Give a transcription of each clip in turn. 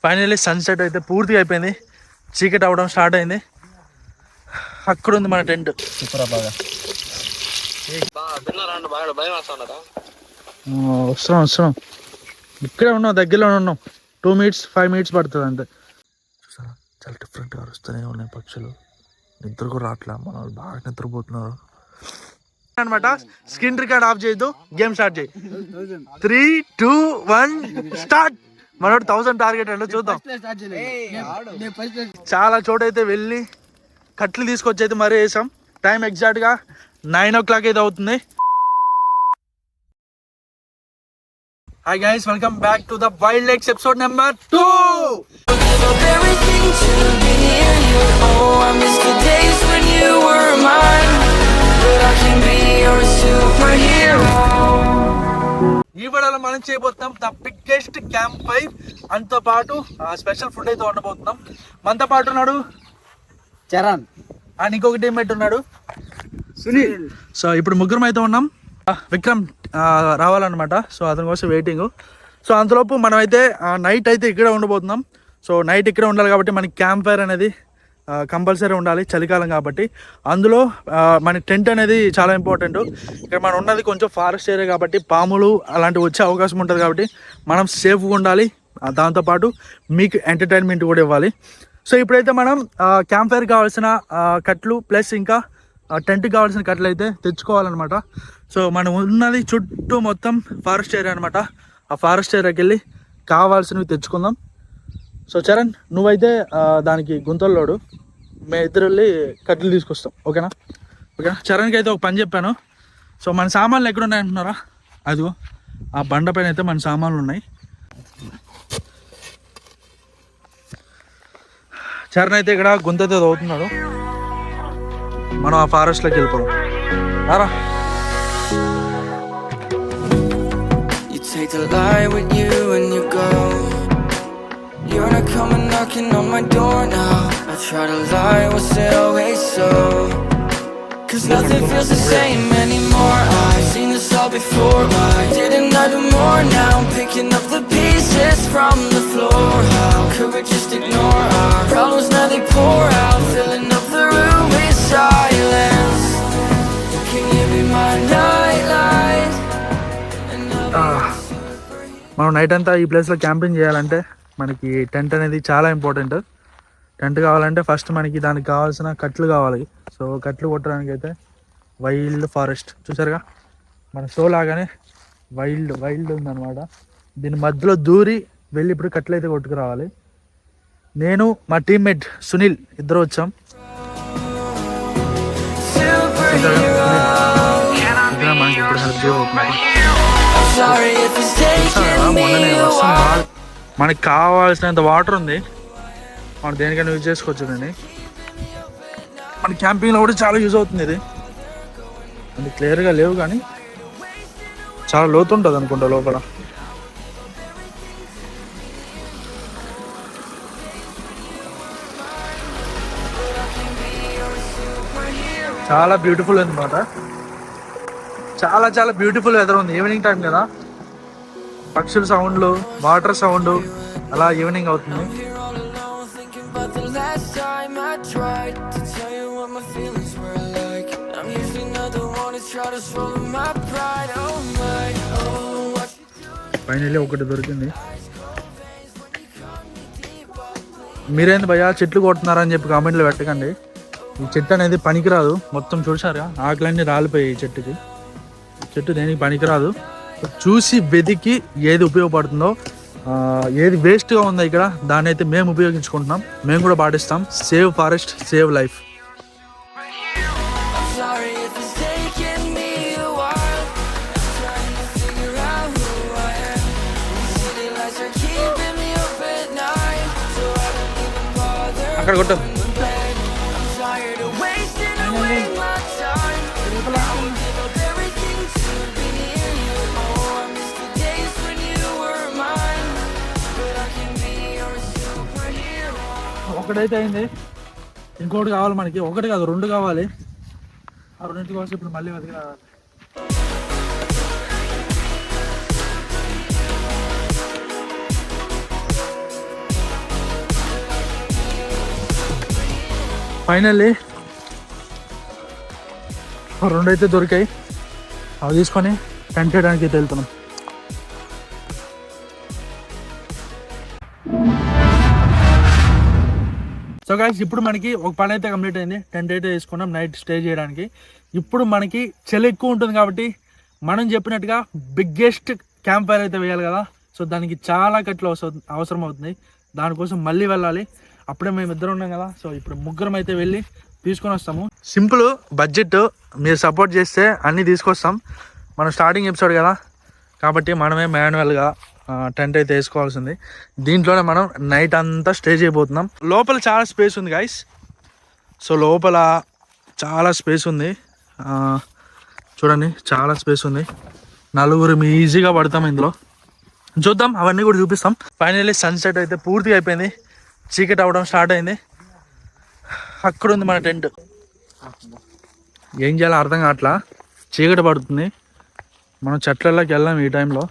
Finally sunset అయితే పూర్తిగా అయిపోయింది, చీకటి అవ్వడం స్టార్ట్ అయింది. అక్కడ ఉంది మన టెంట్. సూపర్ బాగా వస్తున్నాం. ఇక్కడే ఉన్నాం, దగ్గరలో ఉన్నాం. 2 minutes 5 minutes పడుతుంది అంతే. చూసారా చాలా డిఫరెంట్గా వస్తూనే ఉన్నాయి పక్షులు. నిద్ర కూడా రావట్లే, మన వాళ్ళు బాగా నిద్రపోతున్నారు అనమాట. స్క్రీన్ రికార్డ్ ఆఫ్ చేయొద్దు, గేమ్ స్టార్ట్ చేయి. 3 2 1 స్టార్ట్. మనోడు 1000 టార్గెట్ అంటే చూద్దాం. చాలా చోటైతే వెళ్ళి కట్లు తీసుకొచ్చి అయితే మరీ వేసాం. టైం ఎగ్జాక్ట్గా 9 o'clock అయితే అవుతుంది. Hi guys, welcome back to the Wild Lakes episode number 2. ఈ వీడియోలో మనం చేయబోతున్నాం ద బిగ్గెస్ట్ క్యాంప్ ఫైర్. అంతో పాటు స్పెషల్ ఫుడ్ అయితే వండబోతున్నాం. మనతో పాటు ఉన్నాడు చరణ్ అండ్ ఇంకొక టీమ్మేట్ ఉన్నాడు సునీల్. సో ఇప్పుడు ముగ్గురం అయితే ఉన్నాం. విక్రమ్ రావాలన్నమాట, సో అతని కోసం వెయిటింగ్. సో అంతలోపు మనమైతే నైట్ అయితే ఇక్కడే ఉండబోతున్నాం. సో నైట్ ఇక్కడే ఉండాలి కాబట్టి మనకి క్యాంప్ ఫైర్ అనేది కంపల్సరీ ఉండాలి, చలికాలం కాబట్టి. అందులో మన టెంట్ అనేది చాలా ఇంపార్టెంట్. ఇక్కడ మనం ఉన్నది కొంచెం ఫారెస్ట్ ఏరియా కాబట్టి పాములు అలాంటివి వచ్చే అవకాశం ఉంటుంది కాబట్టి మనం సేఫ్గా ఉండాలి. దాంతోపాటు మీకు ఎంటర్టైన్మెంట్ కూడా ఇవ్వాలి. సో ఇప్పుడైతే మనం క్యాంప్ ఫైర్ కావాల్సిన కట్లు ప్లస్ ఇంకా టెంట్కి కావాల్సిన కట్లు అయితే తెచ్చుకోవాలన్నమాట. సో మనం ఉన్నది చుట్టూ మొత్తం ఫారెస్ట్ ఏరియా అనమాట. ఆ ఫారెస్ట్ ఏరియాకి వెళ్ళి కావాల్సినవి తెచ్చుకుందాం. సో చరణ్ నువ్వైతే దానికి గుంతల్లోడు, మేము ఇద్దరు వెళ్ళి కట్లు తీసుకొస్తాం. ఓకేనా? చరణ్కి అయితే ఒక పని చెప్పాను. సో మన సామాన్లు ఎక్కడ ఉన్నాయి అంటున్నారా? అదిగో ఆ బండ పైన అయితే మన సామాన్లు ఉన్నాయి. చరణ్ అయితే ఇక్కడ గుంత అయితే తవ్వుతున్నాడు. మనం ఆ ఫారెస్ట్లోకి వెళ్ళిపోదాం. రారా. Take the light with you when you go. You're not coming knocking on my door now. I try to lie, was it always so? Cause nothing feels the same anymore. I've seen this all before. Why didn't I do more? Now I'm picking up the pieces from the floor. How could we just ignore our problems? Now they pour out, filling up the room with silence. Can you be my nightlight? మనం night అంతా ఈ ప్లేస్లో camping చేయాలంటే మనకి tent అనేది చాలా important. Tent కావాలంటే first మనకి దానికి కావాల్సిన కట్లు కావాలి. సో కట్లు కొట్టడానికి అయితే వైల్డ్ ఫారెస్ట్ చూసారుగా, మన షో లాగానే వైల్డ్ ఉందన్నమాట. దీని మధ్యలో దూరి వెళ్ళి ఇప్పుడు కట్లు అయితే కొట్టుకురావాలి. నేను మా టీమ్మేట్ సునీల్ ఇద్దరు వచ్చాం. మనకి ఇప్పుడు హెల్ప్ చేయబోతున్నాం. మనకి కావాల్సినంత వాటర్ ఉంది, మనం దేనికైనా యూజ్ చేసుకోవచ్చు. దీన్ని మన క్యాంపింగ్లో కూడా చాలా యూజ్ అవుతుంది. ఇది అది క్లియర్గా లేవు కానీ చాలా లోతు ఉంటుంది అనుకుంటా లోపల. చాలా బ్యూటిఫుల్ అనమాట. చాలా బ్యూటిఫుల్ వెదర్ ఉంది. ఈవినింగ్ టైం కదా, పక్షుల సౌండ్లు, వాటర్ సౌండ్, అలా ఈవినింగ్ అవుతుంది. ఫైనల్లీ ఒకటి దొరికింది. మీరేంది భయ్యా చెట్లు కొడుతున్నారని చెప్పి కామెంట్లు పెట్టకండి. ఈ చెట్టు అనేది పనికిరాదు. మొత్తం చూసారా ఆకులన్నీ రాలిపోయాయి. ఈ చెట్టు దేనికి పనికిరాదు. చూసి వెతికి ఏది ఉపయోగపడుతుందో, ఏది వేస్ట్గా ఉందో ఇక్కడ దాన్ని అయితే మేము ఉపయోగించుకుంటున్నాం. మేము కూడా పాటిస్తాం. Save forest, save life. అక్కడ కొట్టు. ఒకటైతే అయింది, ఇంకోటి కావాలి మనకి. ఒకటి కాదు 2 కావాలి. ఆ 2 కోసం ఇప్పుడు మళ్ళీ వెతికి రావాలి. ఫైనల్లీ 2 అయితే దొరికాయి. అవి తీసుకొని టెంట్ వేయడానికి అయితే వెళ్తున్నాం. సో గైస్ ఇప్పుడు మనకి ఒక పని అయితే కంప్లీట్ అయింది. టెంట్ అయితే వేసుకున్నాం నైట్ స్టే చేయడానికి. ఇప్పుడు మనకి చలి ఎక్కువ ఉంటుంది కాబట్టి మనం చెప్పినట్టుగా బిగ్గెస్ట్ క్యాంప్ ఫైర్ అయితే వేయాలి కదా. సో దానికి చాలా కట్లు అవసరం అవుతుంది. దానికోసం మళ్ళీ వెళ్ళాలి. అప్పుడే మేము ఇద్దరు ఉన్నాం కదా. సో ఇప్పుడు ముగ్గురం అయితే వెళ్ళి తీసుకొని వస్తాము. సింపుల్ బడ్జెట్, మీరు సపోర్ట్ చేస్తే అన్నీ తీసుకొస్తాం. మనం స్టార్టింగ్ ఎపిసోడ్ కదా కాబట్టి మనమే మాన్యువల్గా టెంట్ అయితే వేసుకోవాల్సింది. దీంట్లోనే మనం నైట్ అంతా స్టే చేయబోతున్నాం. లోపల చాలా స్పేస్ ఉంది గైస్. సో లోపల చాలా స్పేస్ ఉంది, చూడండి చాలా స్పేస్ ఉంది. 4 ఈజీగా పడతాం ఇందులో. చూద్దాం, అవన్నీ కూడా చూపిస్తాం. ఫైనల్లీ సన్సెట్ అయితే పూర్తిగా అయిపోయింది. చీకటి అవ్వడం స్టార్ట్ అయింది. అక్కడ ఉంది మన టెంట్. ఏం చేయాలో అర్థం కావట్లా, చీకటి పడుతుంది. మనం చెట్లలోకి వెళ్ళాం ఈ టైంలో.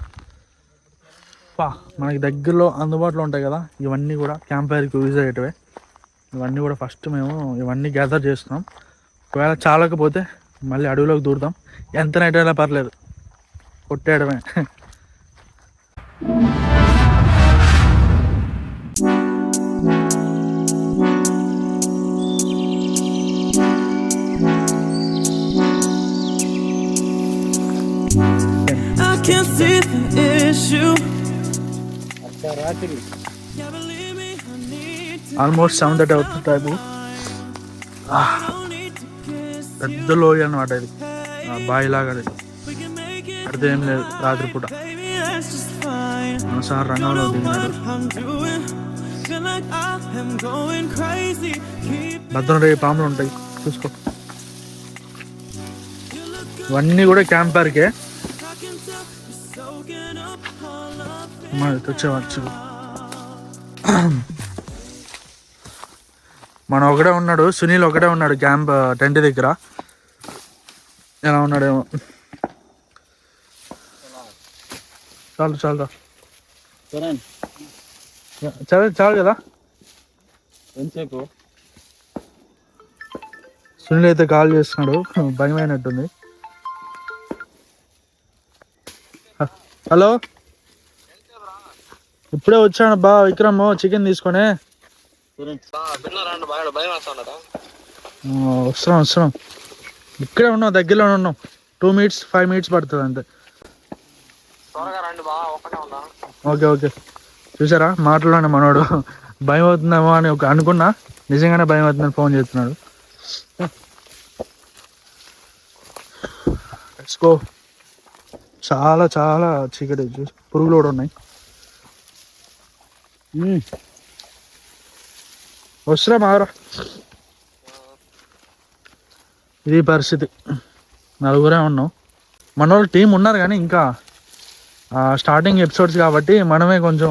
మనకి దగ్గరలో అందుబాటులో ఉంటాయి కదా ఇవన్నీ కూడా క్యాంప్ ఫైర్కి యూజ్ అయ్యేటివే. ఇవన్నీ కూడా ఫస్ట్ మేము ఇవన్నీ గ్యాదర్ చేస్తున్నాం. ఒకవేళ చాలకపోతే మళ్ళీ అడవిలోకి దూరుతాం. ఎంత నైట్ అయినా పర్లేదు, కొట్టేయడమే. I can't see the issue. Almost 7:30 అవుతుంది టైపు. పెద్ద లోయ అనమాట ఇది, బాయిలాగా. అడితే ఏం లేదు, రాత్రిపూట మన సార్ రంగంలో దిగినాడు. భద్రం రే పాములు ఉంటాయి చూసుకో. ఇవన్నీ కూడా క్యాంప్ ఫైర్కే వచ్చేవచ్చు. మన ఒకడే ఉన్నాడు, సునీల్ ఒకడే ఉన్నాడు క్యాంప్ టెంట్ దగ్గర. ఎలా ఉన్నాడేమో. చాలు చాలు చాలు చాలు కదా. ఎంతసేపు సునీల్ అయితే కాల్ చేస్తున్నాడు, భయమైనట్టుంది. హలో, ఇప్పుడే వచ్చాను బా విక్రమ్, చికెన్ తీసుకొని. వస్తున్నాం. ఇక్కడే ఉన్నాం, దగ్గరలో ఉన్నాం. 2 minutes 5 minutes పడుతుంది అంతే. ఓకే. చూసారా మాటలోనే మనోడు భయం అవుతుందేమో అని అనుకున్నా, నిజంగానే భయం అవుతుందని ఫోన్ చేస్తున్నాడు. Let's go. చాలా చాలా చీకటి, పురుగులు కూడా ఉన్నాయి. వస్తురా మారా. ఇది పరిస్థితి, 4 ఉన్నాం. మన వాళ్ళు టీం ఉన్నారు కానీ ఇంకా స్టార్టింగ్ ఎపిసోడ్స్ కాబట్టి మనమే కొంచెం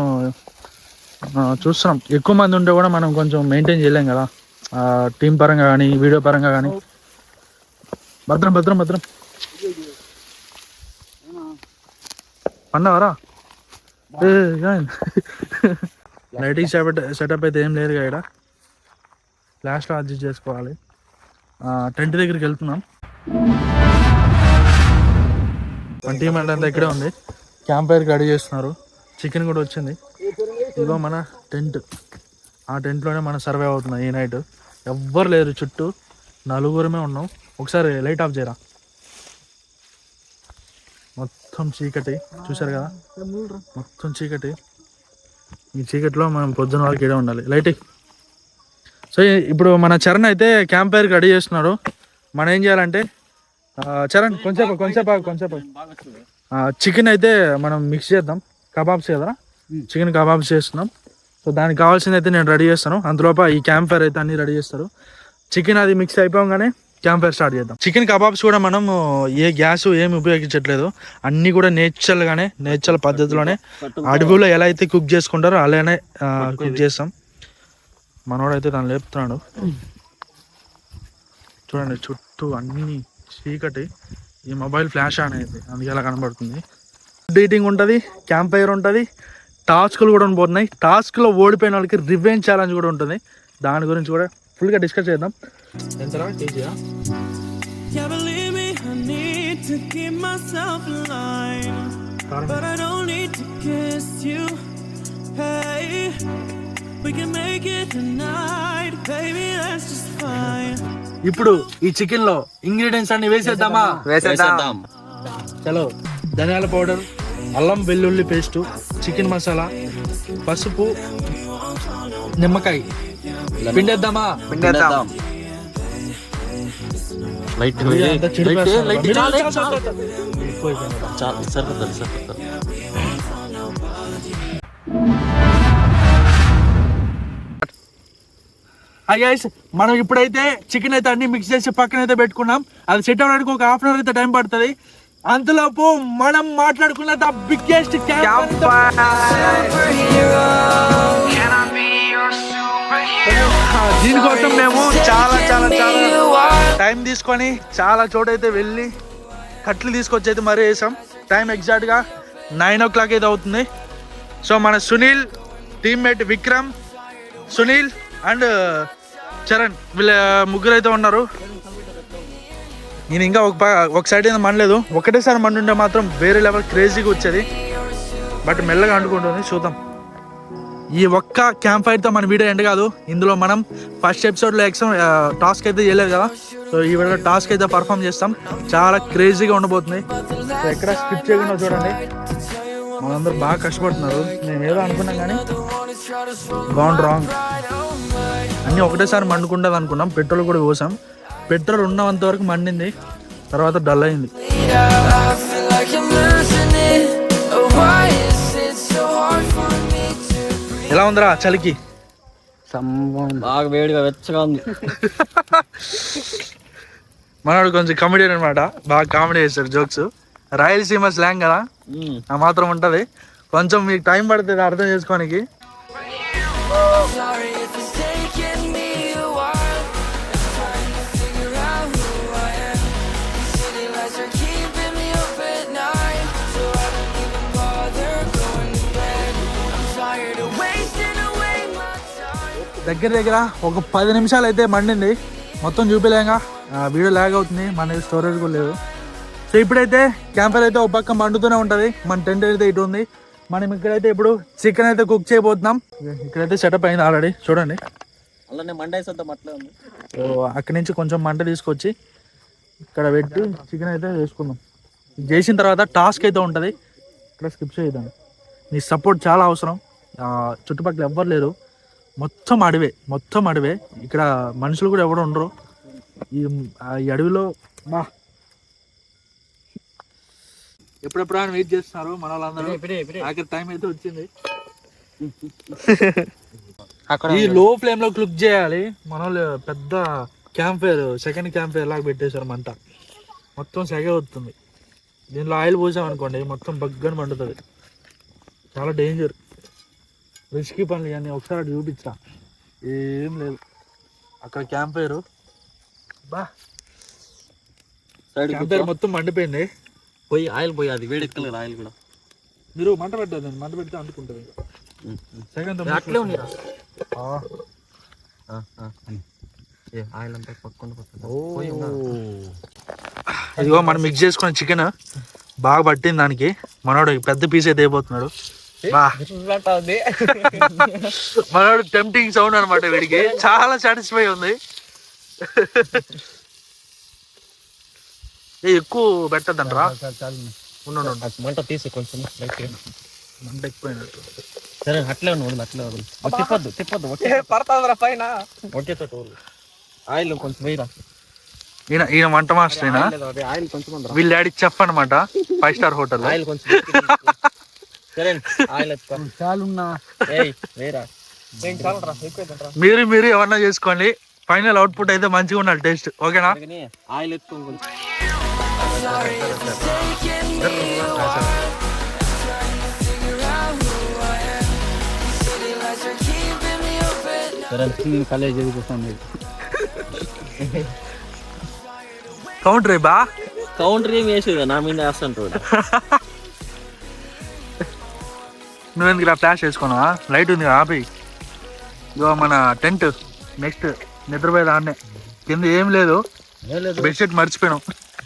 చూస్తున్నాం. ఎక్కువ మంది ఉంటే కూడా మనం కొంచెం మెయింటైన్ చేయలేం కదా, టీం పరంగా కానీ వీడియో పరంగా కానీ. భద్రం అన్నావరా. లైటింగ్ సెటప్ అయితే ఏం లేదు ఇక్కడ, లాస్ట్లో అడ్జస్ట్ చేసుకోవాలి. టెంట్ దగ్గరికి వెళ్తున్నాం. మన టీం అంటే ఇక్కడే ఉంది, క్యాంప్ ఫైర్కి రెడీ చేస్తున్నారు. చికెన్ కూడా వచ్చింది. ఇదిగో మన టెంట్, ఆ టెంట్లోనే మనం సర్వే అవుతున్నాం ఈ నైట్. ఎవ్వరు లేరు చుట్టూ, 4 ఉన్నాం. ఒకసారి లైట్ ఆఫ్ చేయరా. మొత్తం చీకటి, చూసారు కదా మొత్తం చీకటి. ఈ చీకటిలో మనం పొద్దున్న వరకు ఇడే ఉండాలి. లైట్. సో ఇప్పుడు మన చరణ్ అయితే క్యాంప్ ఫైర్కి రెడీ చేస్తున్నాడు. మనం ఏం చేయాలంటే, చరణ్ కొంచెంసేపు చికెన్ అయితే మనం మిక్స్ చేద్దాం. కబాబ్స్ కదా, చికెన్ కబాబ్స్ చేస్తున్నాం. సో దానికి కావాల్సింది అయితే నేను రెడీ చేస్తాను. అందులోప ఈ క్యాంప్ ఫైర్ అయితే అన్నీ రెడీ చేస్తారు. చికెన్ అది మిక్స్ అయిపోగానే క్యాంప్ ఫైర్ స్టార్ట్ చేద్దాం. చికెన్ కబాబ్స్ కూడా మనం ఏ గ్యాస్ ఏమి ఉపయోగించట్లేదు, అన్నీ కూడా నేచురల్ పద్ధతిలోనే అడవిలో ఎలా అయితే కుక్ చేసుకుంటారో అలానే కుక్ చేస్తాం. మనోడైతే దాన్ని లేపుతున్నాడు. చూడండి చుట్టూ అన్ని చీకటి. ఈ మొబైల్ ఫ్లాష్ ఆన్ అయింది, అందుకే అలా కనబడుతుంది. డేటింగ్ ఉంటుంది, క్యాంప్ ఫైర్ ఉంటుంది, టాస్క్లు కూడా ఉండిపోతున్నాయి. టాస్క్లో ఓడిపోయిన వాళ్ళకి రివెంజ్ ఛాలెంజ్ కూడా ఉంటుంది. దాని గురించి కూడా ఫుల్గా డిస్కస్ చేద్దాం. ఎంతరా కేజీయా? Yeah, believe me, I need to keep myself alive, but I don't need to kiss you. Hey, we can make it tonight, baby, that's just fine. ఇప్పుడు ఈ చికెన్ లో ఇంగ్రీడియంట్స్ అన్ని వేసేద్దామా? వేసేద్దాం. చలో, ధనియాల పౌడర్, అల్లం వెల్లుల్లి పేస్ట్, చికెన్ మసాలా, పసుపు, నిమ్మకాయ పిండేద్దామా? పిండేద్దాం. లైట్ సరిపోతుంది. గైస్, మనం ఇప్పుడైతే చికెన్ అయితే అన్ని మిక్స్ చేసి పక్కన అయితే పెట్టుకున్నాం. అది సెట్ అవ్వడానికి ఒక హాఫ్ అన్ అవర్ అయితే టైం పడుతుంది. అంతలోపు మనం మాట్లాడుకున్న ద బిగ్గెస్ట్ దీనికోసం మేము చాలా చాలా చాలా టైం తీసుకొని చాలా చోటైతే వెళ్ళి కట్లు తీసుకొచ్చి అయితే మరీ వేసాం. టైం ఎగ్జాక్ట్గా 9 o'clock అయితే అవుతుంది. సో మన సునీల్ టీమ్మేట్ విక్రమ్, సునీల్ అండ్ చరణ్ వీళ్ళ ముగ్గురు అయితే ఉన్నారు. నేను ఇంకా ఒక సైడ్ అయితే మండలేదు. ఒకటేసారి మండుంటే మాత్రం వేరే లెవెల్ క్రేజీగా వచ్చేది. బట్ మెల్లగా అంటుకుంటుంది, చూద్దాం. ఈ ఒక్క క్యాంప్ ఫైర్తో మన వీడియో ఎండ్ కాదు. ఇందులో మనం ఫస్ట్ ఎపిసోడ్లో టాస్క్ అయితే చేయలేదు కదా, సో ఈ వీడియోలో టాస్క్ అయితే పర్ఫామ్ చేస్తాం. చాలా క్రేజీగా ఉండబోతుంది. సో ఎక్కడ స్కిప్ చేయకుండా చూడండి. మనందరూ బాగా కష్టపడుతున్నారు. నేను ఏదో అనుకున్నాం కానీ గాన్ రాంగ్. అన్నీ ఒకటేసారి మండుకుంటుంది అనుకున్నాం. పెట్రోల్ కూడా పోసాం. పెట్రోల్ ఉన్నంత వరకు మండింది, తర్వాత డల్ అయింది. ఎలా ఉందిరా చలికి? బాగా వేడిగా వెచ్చగా ఉంది. మనోడు కొంచెం కామెడియన్ అనమాట, బాగా కామెడీ చేస్తాడు జోక్స్. రాయలసీమ స్లాంగ్ కదా, ఆ మాత్రం ఉంటుంది. కొంచెం మీకు టైం పడుతుంది అర్థం చేసుకోనికి. దగ్గర ఒక 10 నిమిషాలు అయితే మండింది. మొత్తం చూపించలేక వీడియో లాగ్ అవుతుంది, మన స్టోరేజ్ కూడా లేదు. సో ఇప్పుడైతే క్యాంపర్ అయితే ఒక పక్క మండుతూనే ఉంటుంది. మన టెంట్ అయితే ఇటు ఉంది. మనం ఇక్కడైతే ఇప్పుడు చికెన్ అయితే కుక్ చేయబోతున్నాం. ఇక్కడైతే సెటప్ అయింది ఆల్రెడీ, చూడండి. అలానే మండేసేద్దాం. అట్లే ఉంది. సో అక్కడి నుంచి కొంచెం మంట తీసుకొచ్చి ఇక్కడ పెట్టి చికెన్ అయితే వేసుకుందాం. చేసిన తర్వాత టాస్క్ అయితే ఉంటుంది. ఇక్కడ స్కిప్ చేద్దాం. మీ సపోర్ట్ చాలా అవసరం. చుట్టుపక్కల ఎవ్వరు లేరు, మొత్తం అడవే. ఇక్కడ మనుషులు కూడా ఎవరు ఉండరు. ఈ అడవిలో బా ఎప్పుడెప్పుడు అని వెయిట్ చేస్తున్నారు మన వాళ్ళందరూ. ఆఖరి టైం అయితే వచ్చింది. ఈ లో ఫ్లేమ్ లో క్లిక్ చేయాలి. మన వాళ్ళు పెద్ద camp fire, second camp fire లాగా పెట్టేశారు. మంట మొత్తం సెగ వస్తుంది. దీనిలో ఆయిల్ పోసామనుకోండి మొత్తం బగ్గని మండుతుంది. చాలా డేంజర్, రిస్కీ పనులు ఇవన్నీ. ఒకసారి చూపించా, ఏం లేదు. అక్కడ క్యాంప్ ఫైర్, బా క్యాంప్ ఫైర్ మొత్తం మండిపోయింది. పోయి ఆయిల్ పోయి, అది వేడెక్కలు కదా ఆయిల్ కూడా. మీరు మంట పెట్టద్దు, మంట పెడితే అంటుకుంటుంది. సెకండ్ అట్లే ఉంది. ఆయిల్ అంతా పట్టుకుంటూ ఇదిగో మనం మిక్స్ చేసుకున్న చికెన్ బాగా పట్టింది దానికి. మనోడు పెద్ద పీస్ అయితే అయిపోతున్నాడు. మనోడు టెంప్టింగ్ సౌండ్ అనమాట వీడికి. చాలా సాటిస్ఫై ఉంది. ఎక్కువ పెట్టద్దంటరా, మంట తీసి కొంచెం మంట ఎక్కువైనట్టు. సరే అట్లే ఉండదు, అట్లే తిప్పొద్దు పడతాదిరా పైన. ఒకేతో ఆయిల్ కొంచెం వేయరా. ఈయన వంట మాస్టర్ అయినా ఆయిల్ కొంచెం వీళ్ళ డాడీ చెఫ్ అనమాట, 5 స్టార్ హోటల్. ఆయిల్ కొంచెం సరే ఆయిల్ చాలున్నా వేరా. మీరు ఏమన్నా చేసుకోండి. ఫైనల్ అవుట్పుట్ అయితే మంచిగా ఉండాలి, టేస్ట్. ఓకేనా? ఆయిల్ ఎక్కువ కాలేజ్ చదివిస్తాను. కౌంటర్ బా కౌంటర్ ఏం వేసేది నా మీద వేస్తాను. నువ్వెందుకు ఇలా ఫ్లాష్ వేసుకున్నావా? లైట్ ఉంది ఆపి. ఇగో మన టెంట్ నెక్స్ట్ నిద్రపోయేది ఆడనే. కింద ఏం లేదు, బెడ్షీట్ మర్చిపోయాం.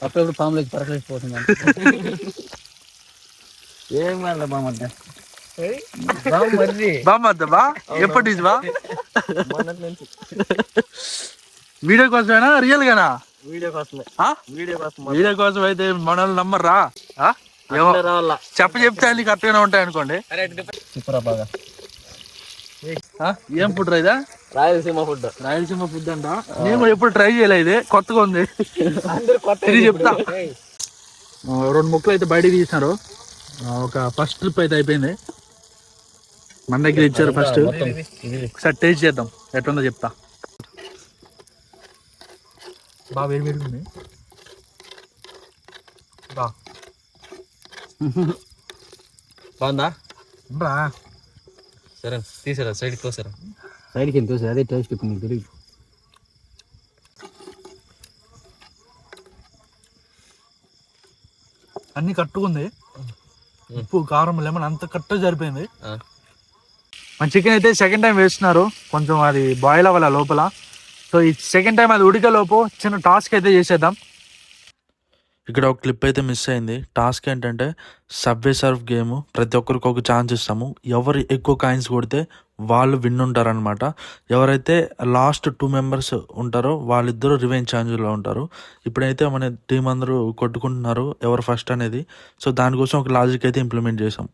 అప్పుడప్పుడు పాములకి పరకలేకపోతున్నాం. ఏం కాదు బామద్దా బా ఎప్పటి నుంచి బా? వీడియో కోసమేనా రియల్ గానా? వీడియో కోసమే. వీడియో కోసం అయితే మనల్ని నమ్మర్రా. ఏమో చెప్తే అన్ని కరెక్ట్గానే ఉంటాయి అనుకోండి. బాగా ఏం ఫుడ్ రా ఇదా? రాయలసీమ ఫుడ్. రాయలసీమ ఫుడ్ అంట. నేను కూడా ఎప్పుడు ట్రై చేయలేదు, ఇది కొత్తగా ఉంది. ఇది చెప్తా. 2 ముక్కలు అయితే బయటకు తీసినారు. ఒక ఫస్ట్ ట్రిప్ అయితే అయిపోయింది. మన దగ్గర ఇచ్చారు ఫస్ట్. ఒకసారి టేస్ట్ చేద్దాం ఎట్లుందో చెప్తా. బాగా వేడి వేడి ఉంది. బాగుందా? బా సరే తీసారా సైడ్కి తోసారా? సైడ్కి ఎంత తోసారు? అదే టేస్ట్ ఇప్పుడు నీకు తెలియదు. అన్ని కట్టుకుంది. ఉప్పు కారం లెమన్ అంత కరెక్ట్గా సరిపోయింది. మన చికెన్ అయితే సెకండ్ టైం వేస్తున్నారు, కొంచెం అది బాయిల్ అవ్వాలి లోపల. సో ఈ సెకండ్ టైం అది ఉడికేలోపు చిన్న టాస్క్ అయితే చేసేద్దాం. ఇక్కడ ఒక క్లిప్ అయితే మిస్ అయింది. టాస్క్ ఏంటంటే సబ్వే సర్ఫ్ గేమ్. ప్రతి ఒక్కరికి ఒక ఛాన్స్ ఇస్తాము. ఎవరు ఎక్కువ కాయిన్స్ కొడితే వాళ్ళు విన్ ఉంటారనమాట. ఎవరైతే లాస్ట్ 2 మెంబర్స్ ఉంటారో వాళ్ళిద్దరూ రివెంజ్ ఛాన్స్లో ఉంటారు. ఇప్పుడైతే మన టీం అందరూ కొట్టుకుంటున్నారు ఎవరు ఫస్ట్ అనేది. సో దానికోసం ఒక లాజిక్ అయితే ఇంప్లిమెంట్ చేసాం.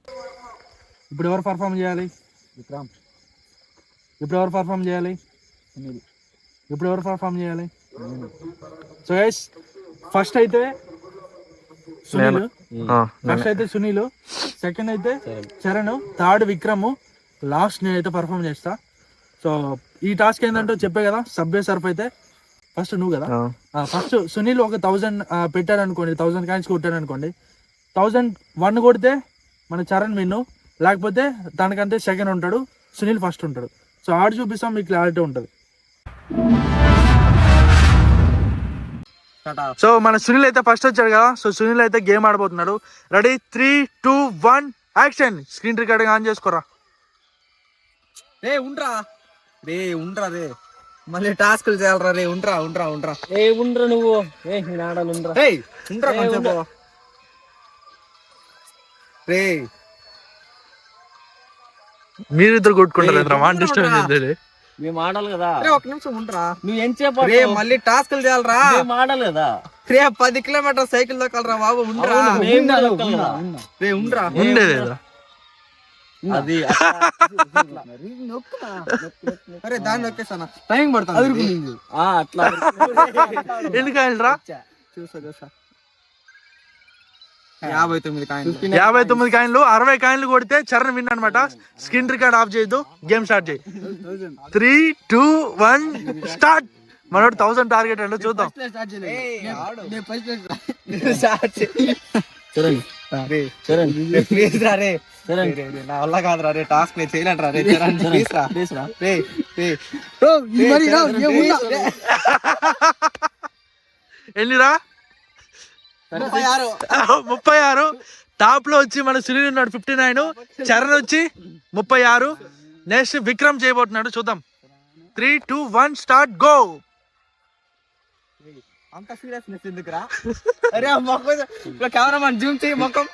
ఇప్పుడు ఎవరు పర్ఫామ్ చేయాలి? ఇప్పుడు ఎవరు పర్ఫామ్ చేయాలి? ఇప్పుడు ఎవరు పర్ఫామ్ చేయాలి? సో గైస్ ఫస్ట్ అయితే సునీల్, సెకండ్ అయితే చరణ్, థర్డ్ విక్రమ్, లాస్ట్ నేనైతే పర్ఫామ్ చేస్తా. సో ఈ టాస్క్ ఏంటంటే చెప్పే కదా, సబ్వే సర్ఫ్ అయితే ఫస్ట్ నువ్వు కదా. ఫస్ట్ సునీల్ ఒక 1000 పెట్టాడు అనుకోండి, 1000 కాయిన్స్ కొట్టాడు అనుకోండి. 1001 కొడితే మన చరణ్ విన్ను, లేకపోతే దానికంటే సెకండ్ ఉంటాడు, సునీల్ ఫస్ట్ ఉంటాడు. సో ఆడ చూపిస్తాం, మీకు క్లారిటీ ఉంటుంది. సో మన సునీల్ అయితే ఫస్ట్ వచ్చాడు కదా. సో సునీల్ అయితే గేమ్ ఆడబోతున్నాడు. Ready 3, 2, 1 action. Screen recording on చేసుకోరా. రే ఉండ్రా రే మళ్ళీ టాస్క్లు చేయాలరా. రే ఉండ్రా నువ్వు. నేను ఆడాలి. ఉండ్రా రే. మీరిద్దరు కొట్టుకుంటారు, డిస్టర్బ్ చేద్దాం. మేము ఆడాలి కదా. ఒక నిమిషం ఉండరా. నువ్వు ఏం చెప్పాలి? మళ్ళీ టాస్క్లు చేయాలరా. మేము ఆడాలి కదా. 10 కిలోమీటర్ సైకిల్ దొక్కలరా బాబు. ఉండరా రే. ఉండరా అది. అరే దాన్ని నొక్కేసానా? టైం పడుతుంది అట్లా. ఎన్ని కాయలు రా? చూసా 59 కాయిన్లు. 60 కాయిన్లు కొడితే చరణ్ విన్ అనమాట. స్క్రీన్ రికార్డ్ ఆఫ్ చేయొద్దు, గేమ్ స్టార్ట్ చేయి. 3, 2, 1 స్టార్ట్. మనోడు 1000 టార్గెట్ అంటే చూద్దాం. నా వల్ల కాదురా రే. టాస్క్ నేను చేయలేంట్రా రే. ఎన్నిరా? 36. టాప్ లో వచ్చి మన సునీల్ ఉన్నాడు 59, చరణ్ వచ్చి 36. నెక్స్ట్ విక్రమ్ చేయబోతున్నాడు, చూద్దాం. 3, 2, 1 స్టార్ట్ గో. అంత సీరియస్నెస్ ఎందుకురా? అరే కెమెరామన్ జూమ్ చేయి మొక్కం.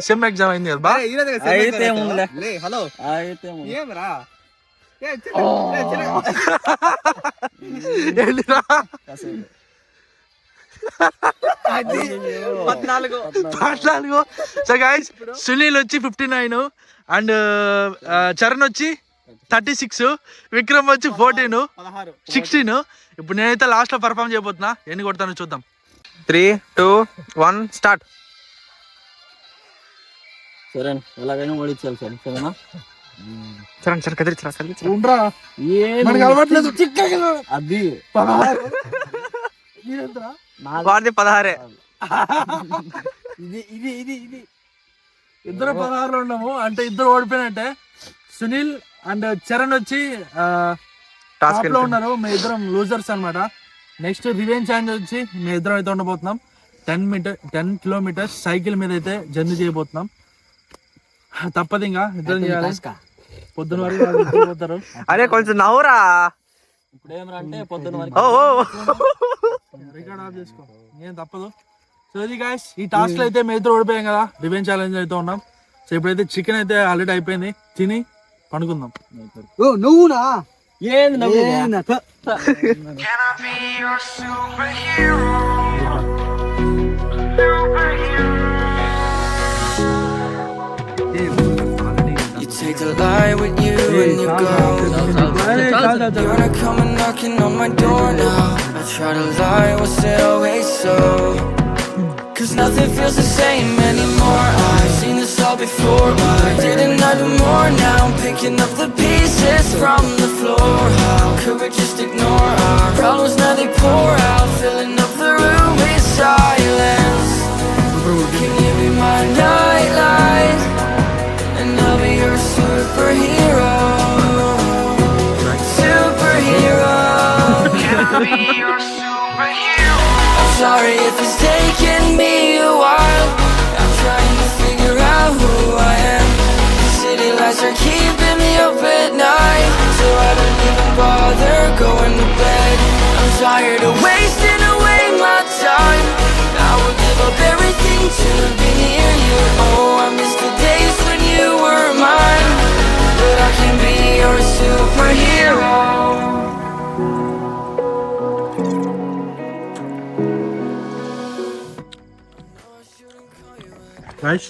సెమ్ ఎగ్జామ్ అయింది కదా. హలో ఏమరా? ఎన్నిరా? 14. సో గైస్ సునీల్ వచ్చి 59 అండ్ చరణ్ వచ్చి 36, విక్రమ్ వచ్చి 14, 16. ఇప్పుడు నేనైతే లాస్ట్ లో పర్ఫామ్ చేయబోతున్నా. ఎన్ని కొడతానో చూద్దాం. 3, 2, 1 స్టార్ట్. చరణ్ ఎలాగైనా ఓడించాలి సార్. సరేనా? చరణ్ కదిలించరా. అది 16. ఇది ఇద్దరు 16లో ఉన్నాము అంటే ఇద్దరు ఓడిపోయినట్టే. సునీల్ అండ్ చరణ్ వచ్చి టాప్ లో ఉన్నారు. మేము ఇద్దరం లూజర్స్ అనమాట. నెక్స్ట్ రివెంజ్ ఛాలెంజ్ వచ్చి మేము ఇద్దరం అయితే ఉండబోతున్నాం. 10 కిలోమీటర్స్ సైకిల్ మీద అయితే జర్నీ చేయబోతున్నాం. తప్పదు, ఇంకా ఇద్దరం చేయాలి. పొద్దున వరకు పోతారు. అరే కొంచెం నవ్వురా. ఇప్పుడు ఏమరంటే పొద్దున వరకు రికార్డ్ ఆఫ్ చేసుకో, ఏం తప్పదు. సో ఇది గాయస్, ఈ టాస్క్ అయితే మేతో ఓడిపోయాం కదా, రివెంజ్ ఛాలెంజ్ అయితే ఉన్నాం. సో ఇప్పుడైతే చికెన్ అయితే ఆల్రెడీ అయిపోయింది, తిని పండుకుందాం. నువ్వునా ఏంది నవ్వు? You take the light with you when you go. You're not coming knocking on my door now. I try to lie, was it always so? Cause nothing feels the same anymore. I've seen this all before. Why didn't I do more? Now I'm picking up the pieces from the floor. How could we just ignore our problems? Now they pour out, filling up the room with silence. Can you be my nightlight? And I'll be your superhero. Superhero. Can I be your superhero? I'm sorry if it's taken me a while. I'm trying to figure out who I am. The city lights are keeping me up at night, so I don't even bother going to bed. I'm tired of wasting away my time. I would give up everything to be near you. Oh, I miss the days when you were mine, but I can be your superhero. Guys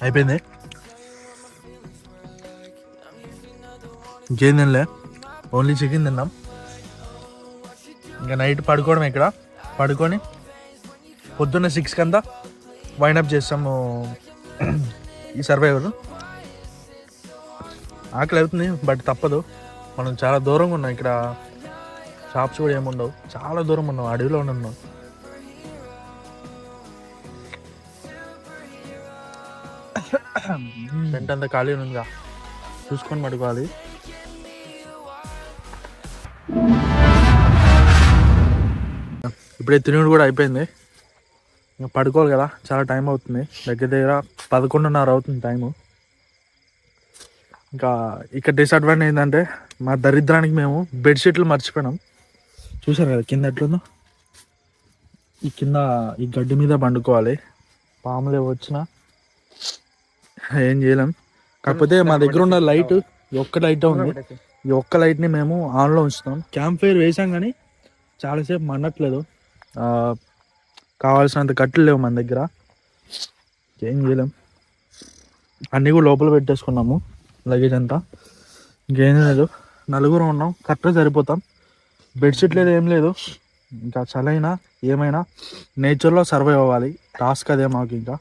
అయిపోయింది, ఇంకేం తినలే, only chicken తిన్నాం. ఇంకా night పడుకోవడం, ఇక్కడ పడుకొని పొద్దున్న 6 కంతా వైండప్ చేస్తాము ఈ సర్వైవర్. ఆకలి అవుతుంది బట్ తప్పదు, మనం చాలా దూరంగా ఉన్నాం, ఇక్కడ షాప్స్ కూడా ఏముండవు, చాలా దూరం ఉన్నాం, అడవిలో ఉన్నాం. టెంట్ అంతా ఖాళీ ఉందిగా, చూసుకొని పడుకోవాలి. ఇప్పుడే తినుడు కూడా అయిపోయింది, ఇంకా పడుకోవాలి కదా, చాలా టైం అవుతుంది, దగ్గర దగ్గర 11:30 అవుతుంది టైము. ఇంకా ఇక్కడ డిసడ్వాంటేజ్ ఏంటంటే మా దరిద్రానికి మేము బెడ్షీట్లు మర్చిపోయినాం. చూసారు కదా కింద ఎట్లుందో, ఈ కింద ఈ గడ్డి మీద పండుకోవాలి, పాములు వచ్చినా ఏం చేయలేం. కాకపోతే మా దగ్గర ఉన్న లైట్ ఈ ఒక్క లైట్ ఉంది, ఈ ఒక్క లైట్ని మేము ఆన్లో ఉంచుతాం. క్యాంప్ ఫైర్ వేసాం కానీ చాలాసేపు మండట్లేదు, కావాల్సినంత కట్టెలు లేవు మన దగ్గర, ఏం చేయలేం. అన్నీ కూడా లోపల పెట్టేసుకున్నాము, లగేజ్ అంతా, ఇంకేం లేదు. నలుగురు ఉన్నాం, కరెక్ట్గా సరిపోతాం. బెడ్షీట్ లేదు, ఏం లేదు. ఇంకా చలైనా ఏమైనా నేచర్లో సర్వైవ్ అవ్వాలి, టాస్క్ అదే మాకు ఇంకా.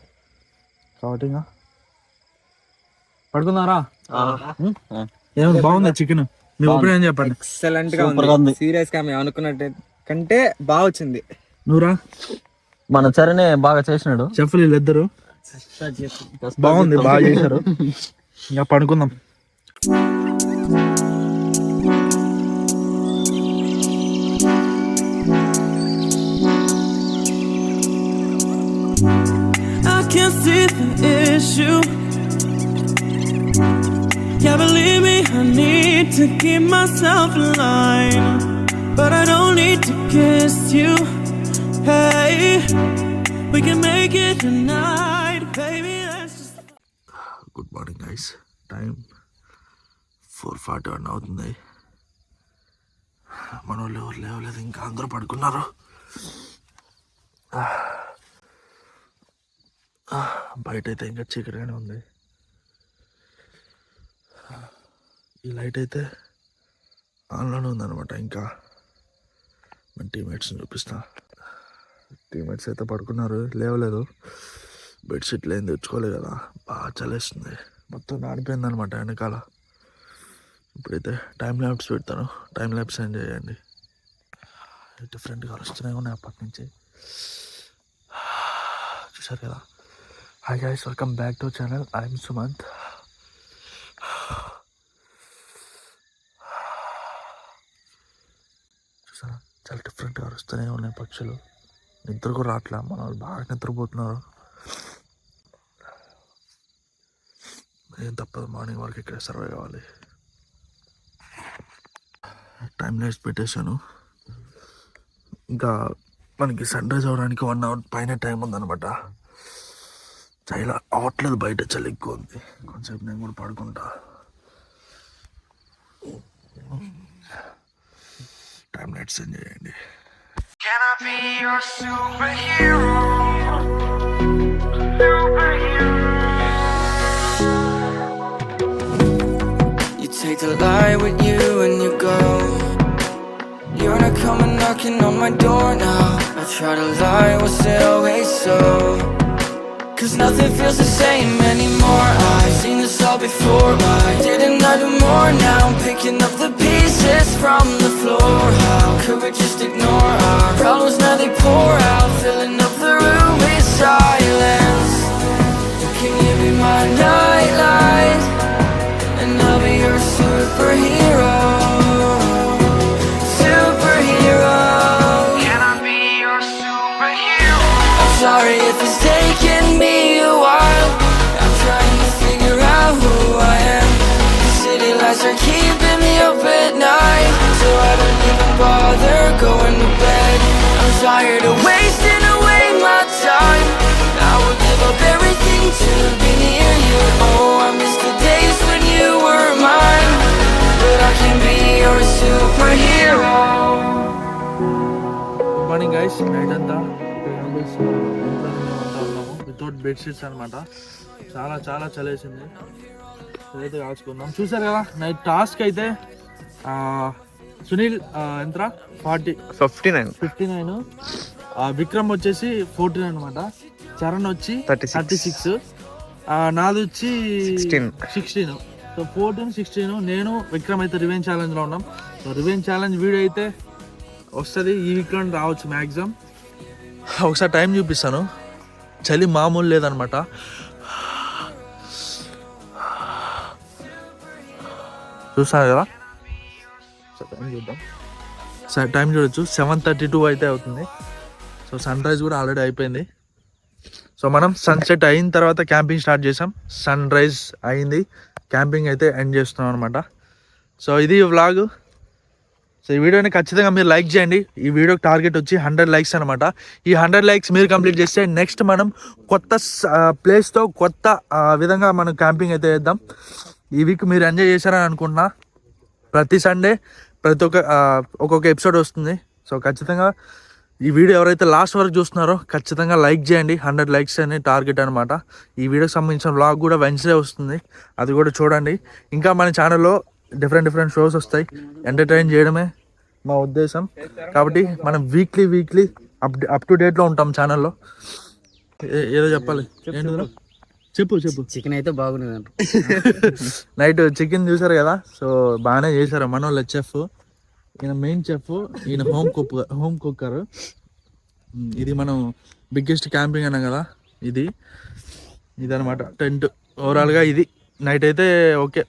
కాబట్టి ఇంకా పడుకున్నారా? ఏమైనా బాగుందా చికెన్? మీ ఒపీనియన్ చెప్పండి. ఎక్సలెంట్ గా ఉంది, సీరియస్ గా మేము అనుకున్నట్టు కంటే బాగా వచ్చింది. నువ్వురా? మన చరణే బాగా చేసినాడు, చెఫ్లు వీళ్ళిద్దరు బాగుంది, బాగా చేశారు. ఇంకా పడుకుందాం. I can't see the issue. Can't believe me, I need to keep myself alive, but I don't need to kiss you. Hey, we can make it tonight, baby, let's just... good morning guys, time 4:41 అవుతుంది. మన వాళ్ళు ఎవరు లేవలేదు, ఇంకా అందరూ పడుకున్నారు. బయట అయితే ఇంకా చీకటిగానే ఉంది. ఈ లైట్ అయితే ఆన్లోనే ఉందన్నమాట. ఇంకా మన టీమ్మేట్స్ని చూపిస్తా. టీమ్మేట్స్ అయితే పడుకున్నారు, లేవలేదు. బెడ్షీట్లు ఏం తెచ్చుకోలేదు కదా, బాగా చలేస్తుంది, మొత్తం నాడిపోయింది అనమాట వెనకాల. ఇప్పుడైతే టైం ల్యాబ్స్ పెడతాను, టైం ల్యాబ్స్ ఎంజాయ్ చేయండి. డిఫరెంట్గా వస్తున్నాయి ఉన్నాయి అప్పటి నుంచి, చూసారు కదా. Hi guys, welcome back to channel, I'm Sumanth. చూసారా, చాలా డిఫరెంట్గా వస్తూనే ఉన్నాయి పక్షులు. నిద్ర కూడా రావట్లే, మన వాళ్ళు బాగా నిద్రపోతున్నారు. ఏం తప్పదు, మార్నింగ్ వరకు ఇక్కడ సర్వే కావాలి. టైం లైట్స్ పెట్టేశాను. ఇంకా మనకి సన్ రైజ్ అవ్వడానికి 1 hour పైన టైం ఉందన్నమాట. చాలా అవట్లేదు, బయట చలి ఎక్కువ ఉంది. కొంచెంసేపు నేను కూడా పడుకుంటా. టైం లైట్స్ ఎంజాయ్ చేయండి. Can I be your superhero? Superhero. You take the light with you and you go. You're not coming knocking on my door now. I try to lie, was it always so? 'Cause nothing feels the same anymore. I've seen this all before. Why didn't I do more? Now I'm picking up the pieces from the floor. How could we just ignore our problems? Now they pour out, filling up the room with silence. Can you be my nightlight? And I'll be your superhero. Superhero. Can I be your superhero? I'm sorry if it's taking me a while. I'm trying to figure out who I am. The city lights are keeping me up at night, so I don't even bother going to bed. I'm tired of wasting away my time. I would give up everything to be near you. Oh, I miss the days when you were mine, but I can be your superhero. Good morning guys. Night అంతా without bedsheets అనమాట. చాలా చాలా చలేసింది. అయితే కాల్చుకుందాం. చూసారు కదా night task అయితే సునీల్ ఎంత 59, విక్రమ్ వచ్చేసి 14 అనమాట, చరణ్ వచ్చి 36, నాది వచ్చి 16. సో 14, 16 నేను విక్రమ్ అయితే రివెంజ్ ఛాలెంజ్లో ఉన్నాం. సో రివెంజ్ ఛాలెంజ్ వీడియో అయితే వస్తుంది ఈ వీక్లో రావచ్చు మ్యాక్సిమం. ఒకసారి టైం చూపిస్తాను. చలి మామూలు లేదనమాట. చూసారు కదా, టైం చూద్దాం. టైం చూడొచ్చు, 7:32 అయితే అవుతుంది. సో సన్ రైజ్ కూడా ఆల్రెడీ అయిపోయింది. సో మనం సన్సెట్ అయిన తర్వాత క్యాంపింగ్ స్టార్ట్ చేసాం. సన్ రైజ్ అయింది, క్యాంపింగ్ అయితే ఎండ్ చేస్తున్నాం అనమాట. సో ఇది వ్లాగ్. సో ఈ వీడియోని ఖచ్చితంగా మీరు లైక్ చేయండి. ఈ వీడియోకి టార్గెట్ వచ్చి 100 likes అనమాట. ఈ 100 likes మీరు కంప్లీట్ చేస్తే నెక్స్ట్ మనం కొత్త ప్లేస్తో కొత్త విధంగా మనం క్యాంపింగ్ అయితే చేద్దాం. ఈ వీక్ మీరు ఎంజాయ్ చేశారని అనుకుంటున్నా. ప్రతి సండే ఒక్కొక్క ఎపిసోడ్ వస్తుంది. సో ఖచ్చితంగా ఈ వీడియో ఎవరైతే లాస్ట్ వరకు చూస్తున్నారో ఖచ్చితంగా లైక్ చేయండి. 100 likes అనే టార్గెట్ అనమాట. ఈ వీడియోకి సంబంధించిన వ్లాగ్ కూడా వెన్స్డే వస్తుంది, అది కూడా చూడండి. ఇంకా మన ఛానల్లో డిఫరెంట్ షోస్ వస్తాయి. ఎంటర్టైన్ చేయడమే మా ఉద్దేశం. కాబట్టి మనం వీక్లీ అప్ టు డేట్లో ఉంటాం ఛానల్లో. ఏదో చెప్పాలి, చెప్పు. చికెన్ అయితే బాగుంది. నైట్ చికెన్ చూసారు కదా. సో బాగానే చేశారు మన వాళ్ళు. చెఫ్ ఈయన మెయిన్ చెఫ్, ఈయన హోమ్ కుక్కర్. ఇది మనం బిగ్గెస్ట్ క్యాంపింగ్ అన్నాం కదా, ఇదనమాట టెంట్. ఓవరాల్గా ఇది నైట్ అయితే ఓకే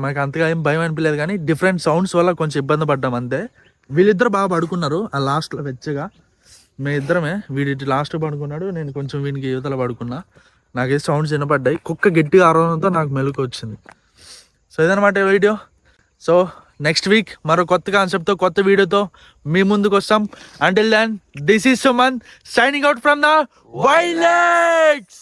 మనకి అంతగా ఏం భయం అనిపించలేదు, కానీ డిఫరెంట్ సౌండ్స్ వల్ల కొంచెం ఇబ్బంది పడ్డాం అంతే. వీళ్ళిద్దరు బాగా పడుకున్నారు ఆ లాస్ట్లో వెచ్చగా. మేమిద్దరమే, వీడి లాస్ట్ పడుకున్నాడు, నేను కొంచెం వీనికి యువతల పడుకున్నా. నాకైతే సౌండ్స్ వినపడ్డాయి. కుక్క గట్టిగా అరవడంతో నాకు మెలకు వచ్చింది. సో ఇదనమాట వీడియో. సో నెక్స్ట్ వీక్ మరో కొత్త కాన్సెప్ట్తో కొత్త వీడియోతో మీ ముందుకు వస్తాం. Until then this is Suman signing out from the wild legs.